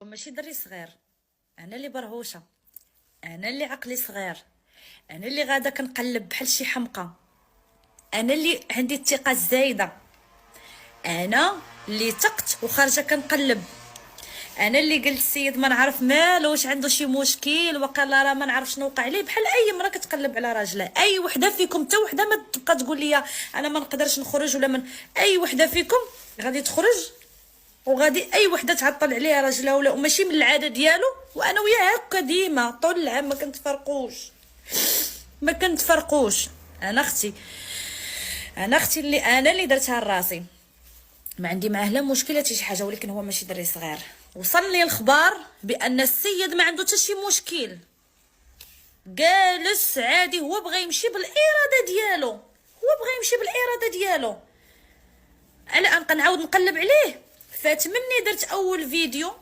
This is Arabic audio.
وماشي دري صغير، انا اللي برهوشه، انا اللي عقلي صغير، انا اللي غادا كنقلب بحال شي حمقى، انا اللي عندي الثقه الزايده، انا اللي تقت وخارجه كنقلب، انا اللي قلت السيد ما نعرف مالو واش عنده شي مشكل وقال راه ما نعرف شنو وقع ليه، بحال اي مرا كتقلب على راجلها. اي وحده فيكم حتى وحده ما تبقى تقول لي انا ما نقدرش نخرج ولا من، اي وحده فيكم غادي تخرج وغادي اي وحده تعطل عليها راجلها ولا ماشي من العاده ديالو، وانا وياه هكا ديما طول العام ما كنتفرقوش، ما كنتفرقوش. انا اختي اللي انا اللي درتها لراسي، ما عندي معاه لا مشكل حتى شي حاجه، ولكن هو ماشي دري صغير. وصل لي الخبر بان السيد ما عنده حتى شي مشكل، جالس عادي، هو بغى يمشي بالاراده ديالو، على ان كنعاود نقلب عليه. فات مني درت اول فيديو